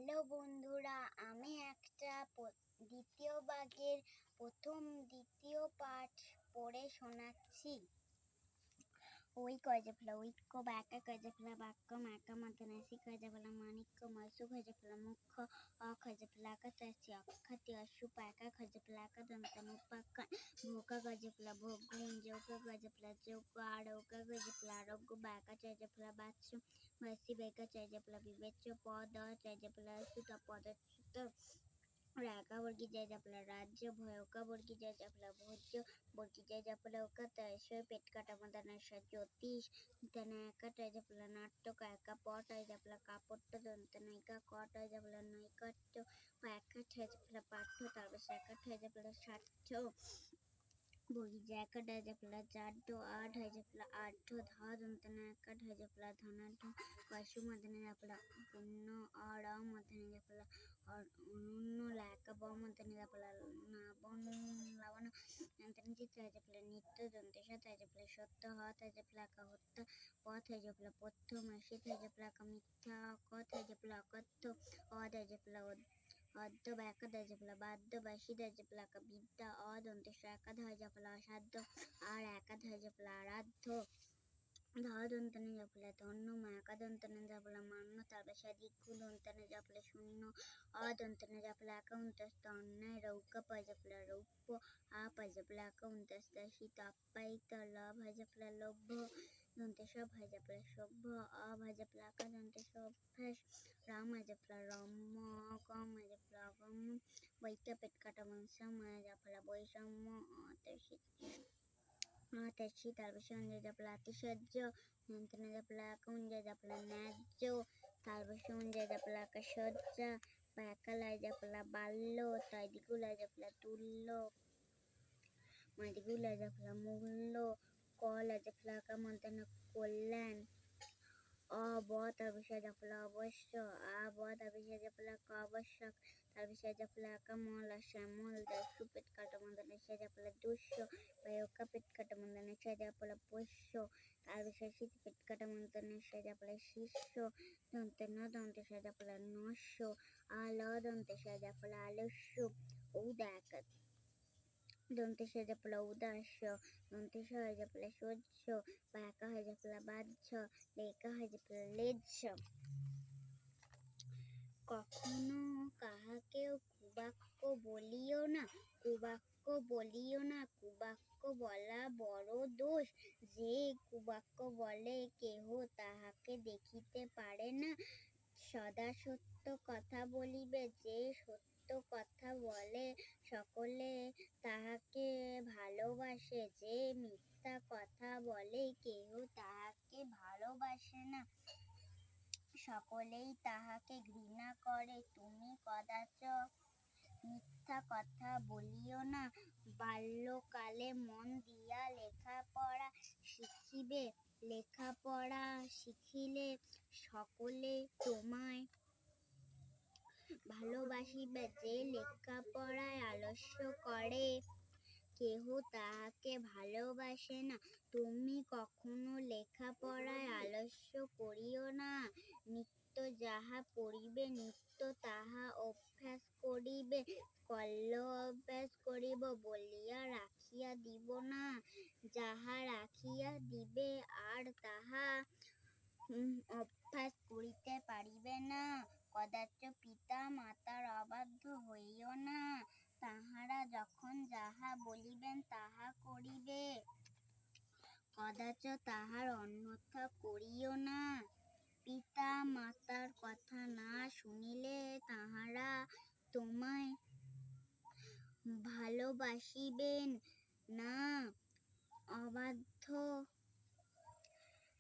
Hello বন্ধুরা, আমি একটা দ্বিতীয় ভাগের প্রথম দ্বিতীয় পাঠ পড়ে শোনাচ্ছি। ওই কয়ে ফেলা ঐক্য ব্যাকা কয়ে ফেলা বাক্য মাকা মাতানাসি কয়ে ফেলা মানিক্য মসু কয়ে ফেলা মুখ্য অখয়ে ফেলা আকাশাসি অক্ষাতি অসু পাকা খয়ে ফেলা আকাদন্তন উপাক্ষ ভোকা কয়ে ফেলা ভোগ যৌকা কয়ে ফেলা যৌক আরৌকা কয়ে ফেলা আরোগ্য ব্যাকা চাইজে ফেলা বাচ্চু বাসি বেকা চাইজে ফেলা বিবেচ্য পদ চাইজে ফেলা সুত পদচ্যুত রাগা বর্গী যায় জাপলা রাজ্য ভয়কা বর্গী যায় জাপলা ভোজ্য বর্গী যায় জাপলা ওকা তয়সয় পেট কাটা মদানাশা জ্যোতিষ তনায়কা টাই জাপলা নাট্যক একা পট আয় জাপলা কাপড় দন্তনায়িকা কট আয় জাপলা নৈকট্য একা ঠাই জাপলা পাঠ্য তারপর একা ঠাই জাপলা সাঠ্য বর্গী জায়কা ডাই জাপলা জাড্য আট হয় জাপলা আঢ্য ধা দন্তনা একা ঠাই জাপলা ধনাঢ্য কয়সু মদনে জাপলা পুণ্য আর মদনে জাপলা অনন্য লেখা মদনে জাপলা নাবন লাবণ দন্তনে চিত্র হয় জাপলা নিত্য দন্তেশত হয় জাপলা সত্য হত হয় জাপলা হত্যা পথ হয় জাপলা পথ্য মাসিত হয় জাপলা মিথ্যা অকথ হয় জাপলা অকথ্য অদ হয় জাপলা অদ্য ব্যাকা হয় জাপলা বাদ্য বাসিদ হয় জাপলা বিদ্যা অদন্তেশ একাধ হয় জাপলা অসাধ্য আর একাধ হয় জাপলা আরাধ্য ধন্তনে জাপলা ধন্য একাদন্তনে জাপলা মান্য তারপর দিগ্গু দন্তনে জাপলা শূন্য অদন্তনে জাপলা একাউন্তস্ত অন্যায় রৌকা পায় জাপলা রৌপ্য আপায় জাপলা একাউন্তস্ত শীত আপ্যায়িত লাভ হয় জাপলা লভ্য দন্তে সব হয় জাপলা সভ্য অভ হয় জাপলা একাদন্তে অভ্যাস রাম হয় জাপলা রম্য অগম হয় জাপলা অগম্য বৈত্য পেট কাটা মনসম হয় জাপলা বৈষম্য তারপর সঞ্জয় জাপলা আতিশয্য দন্তনে জাপলা কুঞ্জয় জাপলা ন্যায্য তারপর সঞ্জয় জাপলা আকাশজ্জা ব্যাকালায় জাপলা বাল্য তৈদিগুলায় জাপলা তুল্য মাদিগুলায় জাপলা মূল্য কলায় জাপলা আকামন্তন কল্যাণ অব তারপর জাপলা অবশ্য আব তারপর জাপলা আবশ্যক তারপর জাপলা আকামল শ্যামল দস্যু পেট কাটা মন্দনে জাপলা দুষ্য বায়কা পেট কাটা মন্দনে জাপলা পোষ্য তারপর শীত পেট কাটা মন্দনে জাপলা শিষ্য দন্তন্য দন্তে জাপলা নস্য আল দন্তে জাপলা আলস্য উদাক দন্তে জাপলা উদাস্য দন্তে হয় জাপলা সহ্য ব্যাকা হয় জাপলা বাহ্য লেখা হয় জাপলা লেজ্জ কখনো কাহাকেও কুবাক্য বলিও না কুবাক্য বলিও না কুবাক্য বলা বড় দোষ যে কুবাক্য বলে কেহ তাহাকে দেখিতে পারে না সদা সত্য কথা বলিবে যে সত্য কথা বলে সকলে তাহাকে ভালোবাসে যে মিথ্যা কথা বলে কেহ তাহাকে ভালোবাসে না সকলেই তাহাকে ঘৃণা করে তুমি কদাচ মিথ্যা কথা বলিও না বাল্যকালে মন দিয়া লেখাপড়া শিখিবে লেখাপড়া শিখিলে সকলে তোমায় ভালোবাসিবে যে লেখাপড়ায় আলস্য করে কেহ তাহাকে ভালোবাসে না তুমি কখনো লেখাপড়ায় আলস্য করিও না নিত্য যাহা পড়িবে নিত্য তাহা অভ্যাস করিবে কল্য অভ্যাস করিব বলিয়া রাখিয়া দিব না যাহা রাখিয়া দিবে আর তাহা অভ্যাস করিতে পারিবে না কদাচ পিতা মাতার অবাধ্য হইও না তাহারা যখন যাহা বলিবেন তাহা করিবে কদাচ তাহার অন্যথা করিও না পিতা মাতার কথা না শুনিলে তাহারা তোমায় ভালোবাসিবেন না অবাধ্য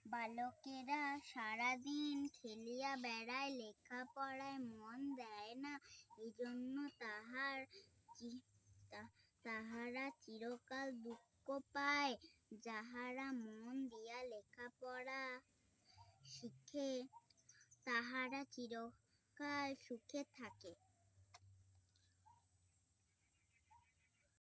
বালকেরা সারাদিন খেলিয়া বেড়ায় লেখাপড়ায় মন দেয় না এজন্য তাহারা চিরকাল দুঃখ পায় যাহারা মন দিয়া লেখাপড়া শিখে তাহারা চিরকাল সুখে থাকে।